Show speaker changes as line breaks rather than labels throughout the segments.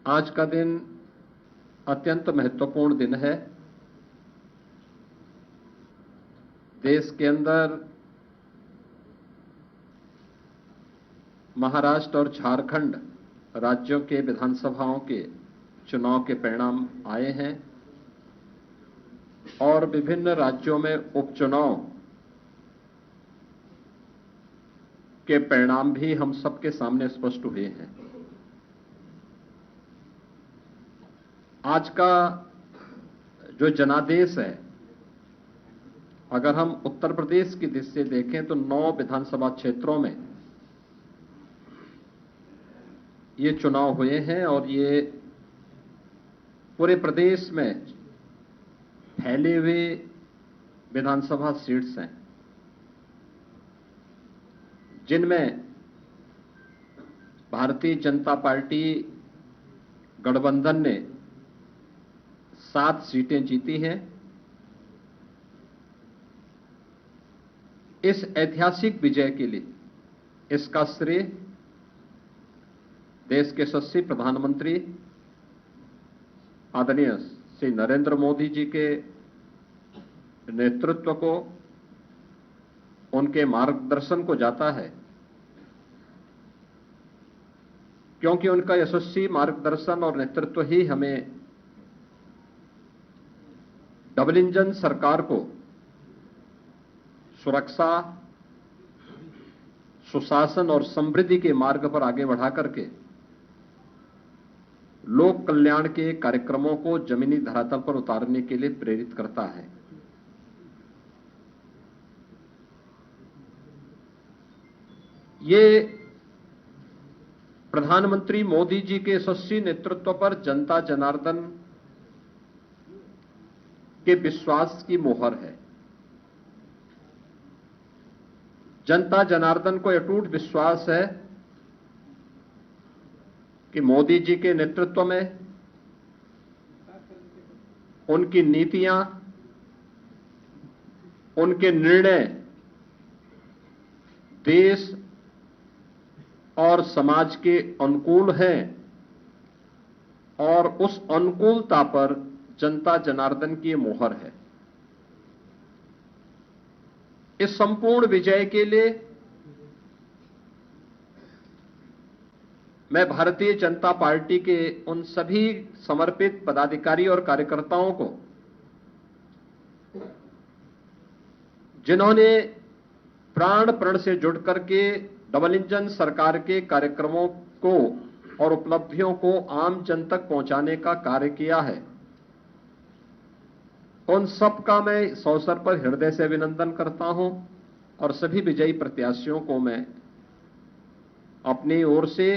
आज का दिन अत्यंत महत्वपूर्ण दिन है। देश के अंदर महाराष्ट्र और झारखंड राज्यों के विधानसभाओं के चुनाव के परिणाम आए हैं और विभिन्न राज्यों में उपचुनाव के परिणाम भी हम सबके सामने स्पष्ट हुए हैं। आज का जो जनादेश है, अगर हम उत्तर प्रदेश की दृष्टि से देखें तो 9 विधानसभा क्षेत्रों में ये चुनाव हुए हैं और ये पूरे प्रदेश में फैले हुए विधानसभा सीट्स हैं, जिनमें भारतीय जनता पार्टी गठबंधन ने 7 सीटें जीती हैं। इस ऐतिहासिक विजय के लिए इसका श्रेय देश के यशस्वी प्रधानमंत्री आदरणीय श्री नरेंद्र मोदी जी के नेतृत्व को, उनके मार्गदर्शन को जाता है, क्योंकि उनका यशस्वी मार्गदर्शन और नेतृत्व ही हमें डबल इंजन सरकार को सुरक्षा, सुशासन और समृद्धि के मार्ग पर आगे बढ़ा करके लोक कल्याण के कार्यक्रमों को जमीनी धरातल पर उतारने के लिए प्रेरित करता है। ये प्रधानमंत्री मोदी जी के यशस्वी नेतृत्व पर जनता जनार्दन के विश्वास की मोहर है। जनता जनार्दन को अटूट विश्वास है कि मोदी जी के नेतृत्व में उनकी नीतियां, उनके निर्णय देश और समाज के अनुकूल हैं और उस अनुकूलता पर जनता जनार्दन की मोहर है। इस संपूर्ण विजय के लिए मैं भारतीय जनता पार्टी के उन सभी समर्पित पदाधिकारी और कार्यकर्ताओं को, जिन्होंने प्राण प्रण से जुड़ करके डबल इंजन सरकार के कार्यक्रमों को और उपलब्धियों को आम जन तक पहुंचाने का कार्य किया है, उन सबका मैं इस अवसर पर हृदय से अभिनंदन करता हूं और सभी विजयी प्रत्याशियों को मैं अपनी ओर से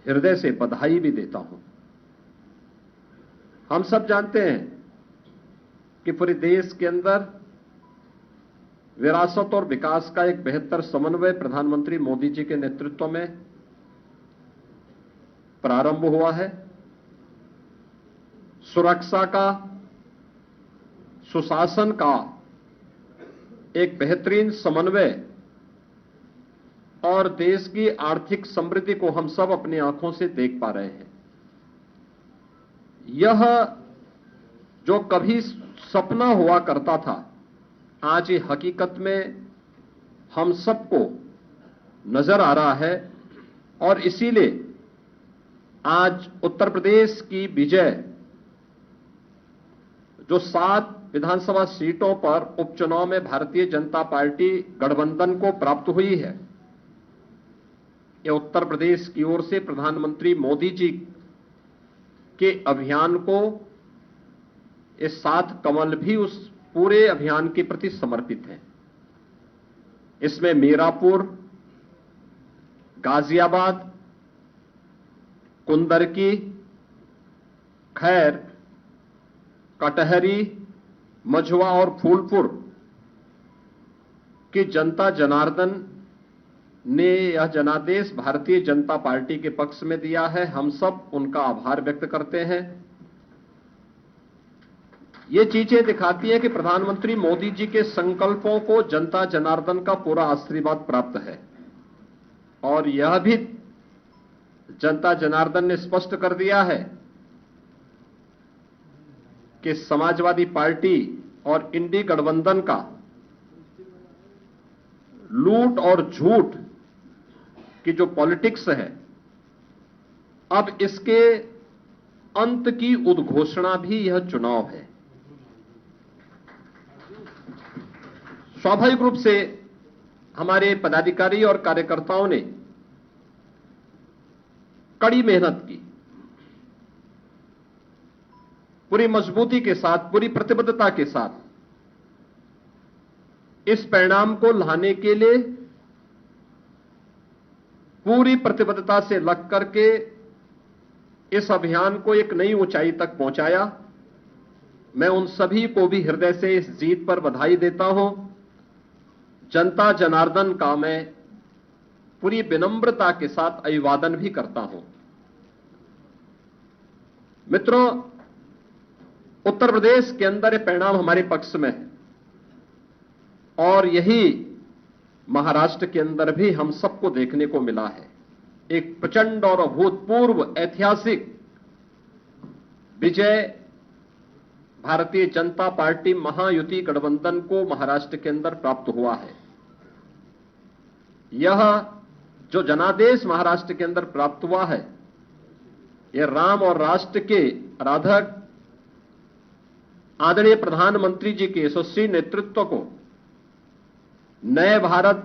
हृदय से बधाई भी देता हूं। हम सब जानते हैं कि पूरे देश के अंदर विरासत और विकास का एक बेहतर समन्वय प्रधानमंत्री मोदी जी के नेतृत्व में प्रारंभ हुआ है। सुरक्षा का, सुशासन का एक बेहतरीन समन्वय और देश की आर्थिक समृद्धि को हम सब अपनी आंखों से देख पा रहे हैं। यह जो कभी सपना हुआ करता था, आज ये हकीकत में हम सबको नजर आ रहा है और इसीलिए आज उत्तर प्रदेश की विजय जो 7 विधानसभा सीटों पर उपचुनाव में भारतीय जनता पार्टी गठबंधन को प्राप्त हुई है, यह उत्तर प्रदेश की ओर से प्रधानमंत्री मोदी जी के अभियान को, इस 7 कमल भी उस पूरे अभियान के प्रति समर्पित हैं। इसमें मीरापुर, गाजियाबाद, कुंदरकी, खैर, कटहरी, मझवा और फूलपुर की जनता जनार्दन ने यह जनादेश भारतीय जनता पार्टी के पक्ष में दिया है। हम सब उनका आभार व्यक्त करते हैं। ये चीजें दिखाती हैं कि प्रधानमंत्री मोदी जी के संकल्पों को जनता जनार्दन का पूरा आशीर्वाद प्राप्त है और यह भी जनता जनार्दन ने स्पष्ट कर दिया है कि समाजवादी पार्टी और इंडी गठबंधन का लूट और झूठ की जो पॉलिटिक्स है, अब इसके अंत की उद्घोषणा भी यह चुनाव है। स्वाभाविक रूप से हमारे पदाधिकारी और कार्यकर्ताओं ने कड़ी मेहनत की, पूरी मजबूती के साथ, पूरी प्रतिबद्धता के साथ इस परिणाम को लाने के लिए पूरी प्रतिबद्धता से लग करके इस अभियान को एक नई ऊंचाई तक पहुंचाया। मैं उन सभी को भी हृदय से इस जीत पर बधाई देता हूं। जनता जनार्दन का मैं पूरी विनम्रता के साथ अभिवादन भी करता हूं। मित्रों, उत्तर प्रदेश के अंदर ये परिणाम हमारे पक्ष में है और यही महाराष्ट्र के अंदर भी हम सबको देखने को मिला है। एक प्रचंड और अभूतपूर्व ऐतिहासिक विजय भारतीय जनता पार्टी महायुति गठबंधन को महाराष्ट्र के अंदर प्राप्त हुआ है। यह जो जनादेश महाराष्ट्र के अंदर प्राप्त हुआ है, यह राम और राष्ट्र के आराधक आदरणीय प्रधानमंत्री जी के यशस्वी नेतृत्व को नए भारत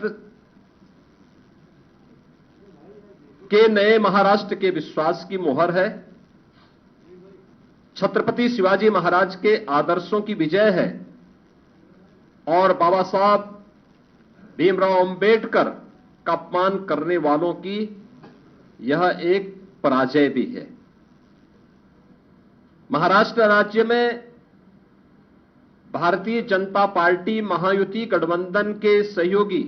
के नए महाराष्ट्र के विश्वास की मोहर है। छत्रपति शिवाजी महाराज के आदर्शों की विजय है और बाबा साहब भीमराव अंबेडकर का अपमान करने वालों की यह एक पराजय भी है। महाराष्ट्र राज्य में भारतीय जनता पार्टी महायुति गठबंधन के सहयोगी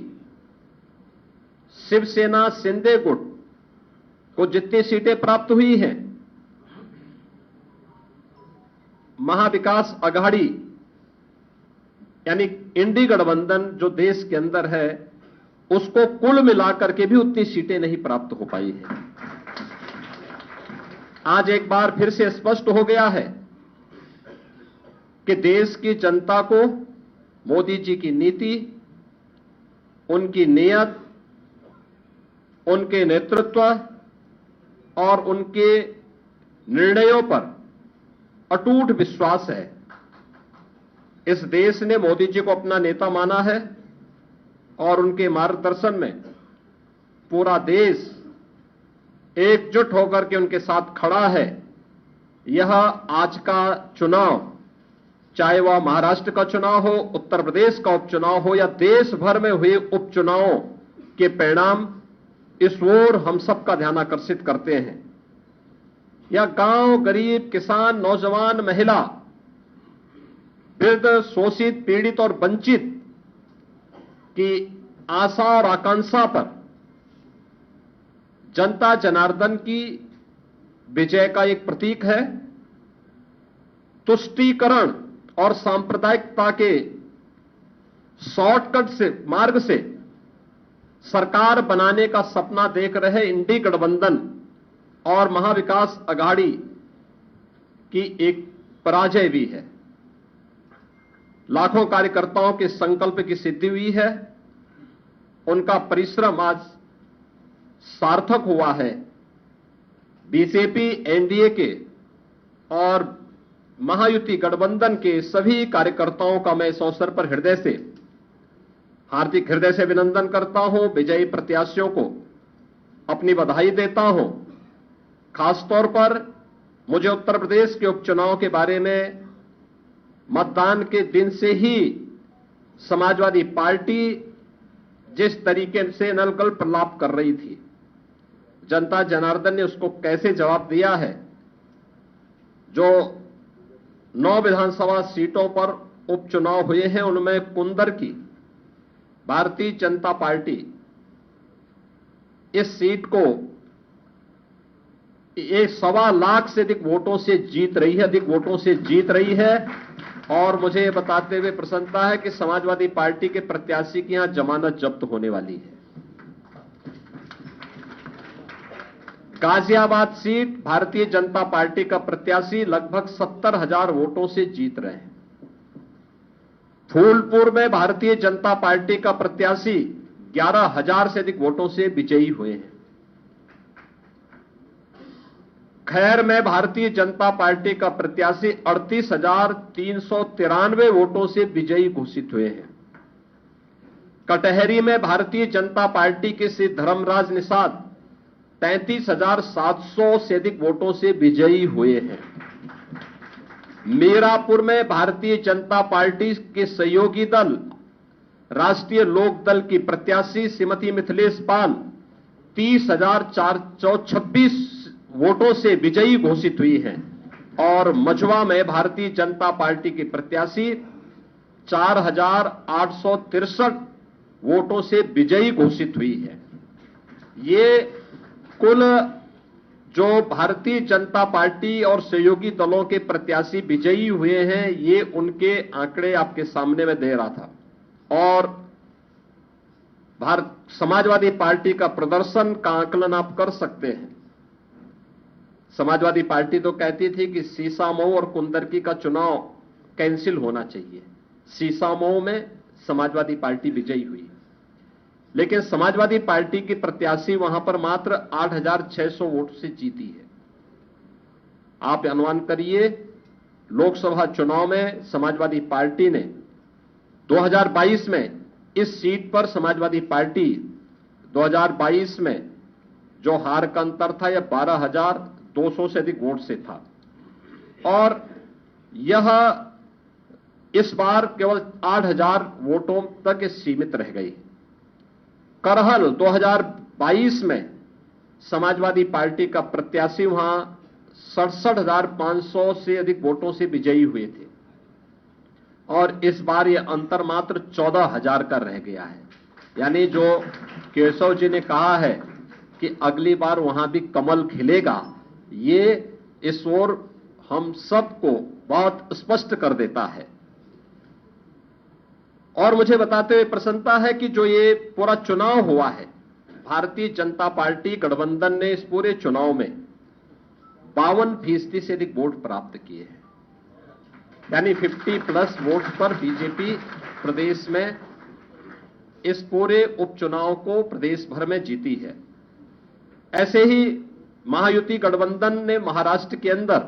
शिवसेना शिंदे गुट को जितनी सीटें प्राप्त हुई हैं, महाविकास आघाड़ी यानी इंडी गठबंधन जो देश के अंदर है, उसको कुल मिलाकर के भी उतनी सीटें नहीं प्राप्त हो पाई है। आज एक बार फिर से स्पष्ट हो गया है कि देश की जनता को मोदी जी की नीति, उनकी नीयत, उनके नेतृत्व और उनके निर्णयों पर अटूट विश्वास है। इस देश ने मोदी जी को अपना नेता माना है और उनके मार्गदर्शन में पूरा देश एकजुट होकर के उनके साथ खड़ा है। यह आज का चुनाव, चाहे वह महाराष्ट्र का चुनाव हो, उत्तर प्रदेश का उपचुनाव हो या देश भर में हुए उपचुनावों के परिणाम, इस ओर हम सबका ध्यान आकर्षित करते हैं। या गांव, गरीब, किसान, नौजवान, महिला, वृद्ध, शोषित, पीड़ित और वंचित की आशा और आकांक्षा पर जनता जनार्दन की विजय का एक प्रतीक है। तुष्टीकरण और सांप्रदायिकता के शॉर्टकट से मार्ग से सरकार बनाने का सपना देख रहे इंडी गठबंधन और महाविकास आघाड़ी की एक पराजय भी है। लाखों कार्यकर्ताओं के संकल्प की सिद्धि हुई है। उनका परिश्रम आज सार्थक हुआ है। बीजेपी, एनडीए के और महायुति गठबंधन के सभी कार्यकर्ताओं का मैं इस अवसर पर हार्दिक हृदय से अभिनंदन करता हूं। विजयी प्रत्याशियों को अपनी बधाई देता हूं। खासतौर पर मुझे उत्तर प्रदेश के उपचुनाव के बारे में मतदान के दिन से ही समाजवादी पार्टी जिस तरीके से नलकल प्रलाप कर रही थी, जनता जनार्दन ने उसको कैसे जवाब दिया है। जो 9 विधानसभा सीटों पर उपचुनाव हुए हैं, उनमें कुंदर की भारतीय जनता पार्टी इस सीट को 1.25 लाख से अधिक वोटों से जीत रही है और मुझे ये बताते हुए प्रसन्नता है कि समाजवादी पार्टी के प्रत्याशी की यहां जमानत जब्त होने वाली है। गाजियाबाद सीट भारतीय जनता पार्टी का प्रत्याशी लगभग 70,000 वोटों से जीत रहे हैं। फूलपुर में भारतीय जनता पार्टी का प्रत्याशी 11,000 से अधिक वोटों से विजयी हुए हैं। खैर में भारतीय जनता पार्टी का प्रत्याशी 38,393 वोटों से विजयी घोषित हुए हैं। कटहरी में भारतीय जनता पार्टी के श्री धर्मराज निषाद 33,700 से अधिक वोटों से विजयी हुए हैं। मीरापुर में भारतीय जनता पार्टी के सहयोगी दल राष्ट्रीय लोक दल की प्रत्याशी श्रीमती मिथिलेश पाल 30,426 वोटों से विजयी घोषित हुई हैं और मझवा में भारतीय जनता पार्टी की प्रत्याशी 4,863 वोटों से विजयी घोषित हुई है। ये कुल जो भारतीय जनता पार्टी और सहयोगी दलों के प्रत्याशी विजयी हुए हैं, ये उनके आंकड़े आपके सामने में दे रहा था। और समाजवादी पार्टी का प्रदर्शन का आकलन आप कर सकते हैं। समाजवादी पार्टी तो कहती थी कि सीसामऊ और कुंदरकी का चुनाव कैंसिल होना चाहिए। सीसामऊ में समाजवादी पार्टी विजयी हुई, लेकिन समाजवादी पार्टी की प्रत्याशी वहां पर मात्र 8,600 वोट से जीती है। आप अनुमान करिए, लोकसभा चुनाव में समाजवादी पार्टी ने 2022 में इस सीट पर समाजवादी पार्टी 2022 में जो हार का अंतर था यह 12,200 से अधिक वोट से था और यह इस बार केवल 8,000 वोटों तक सीमित रह गई। करहल 2022 में समाजवादी पार्टी का प्रत्याशी वहां 67,500 से अधिक वोटों से विजयी हुए थे और इस बार यह अंतर मात्र 14,000 का रह गया है। यानी जो केशव जी ने कहा है कि अगली बार वहां भी कमल खिलेगा, ये इस ओर हम सबको बहुत स्पष्ट कर देता है। और मुझे बताते हुए प्रसन्नता है कि जो ये पूरा चुनाव हुआ है, भारतीय जनता पार्टी गठबंधन ने इस पूरे चुनाव में 52% से अधिक वोट प्राप्त किए हैं। यानी 50+ वोट पर बीजेपी प्रदेश में इस पूरे उपचुनाव को प्रदेश भर में जीती है। ऐसे ही महायुति गठबंधन ने महाराष्ट्र के अंदर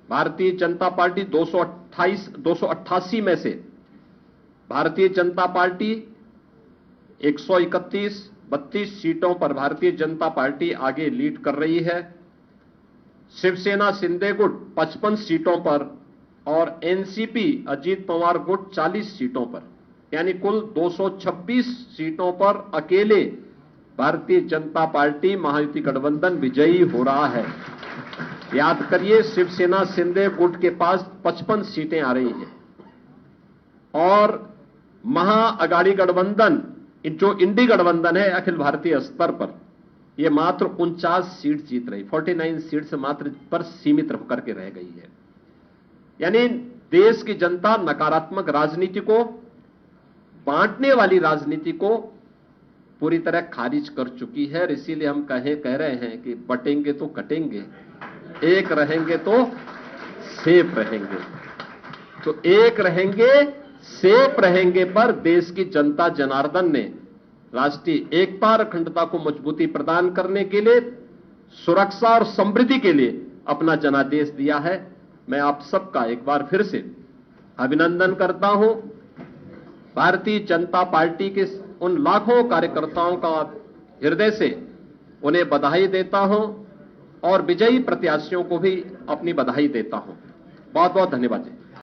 भारतीय जनता पार्टी 288 में से भारतीय जनता पार्टी 131-32 सीटों पर भारतीय जनता पार्टी आगे लीड कर रही है। शिवसेना शिंदे गुट 55 सीटों पर और एनसीपी अजीत पवार गुट 40 सीटों पर, यानी कुल 226 सीटों पर अकेले भारतीय जनता पार्टी महायुति गठबंधन विजयी हो रहा है। याद करिए, शिवसेना शिंदे गुट के पास 55 सीटें आ रही हैं और महाअगाड़ी गठबंधन जो इंडी गठबंधन है अखिल भारतीय स्तर पर, यह मात्र 49 सीट जीत रही, 49 सीट से मात्र पर सीमित होकर के रह गई है। यानी देश की जनता नकारात्मक राजनीति को, बांटने वाली राजनीति को पूरी तरह खारिज कर चुकी है। इसीलिए हम कह रहे हैं कि बटेंगे तो कटेंगे, एक रहेंगे तो सेफ रहेंगे। तो एक रहेंगे सेफ रहेंगे पर देश की जनता जनार्दन ने राष्ट्रीय एकता और अखंडता को मजबूती प्रदान करने के लिए, सुरक्षा और समृद्धि के लिए अपना जनादेश दिया है। मैं आप सबका एक बार फिर से अभिनंदन करता हूं। भारतीय जनता पार्टी के उन लाखों कार्यकर्ताओं का हृदय से उन्हें बधाई देता हूं और विजयी प्रत्याशियों को भी अपनी बधाई देता हूं। बहुत बहुत धन्यवाद।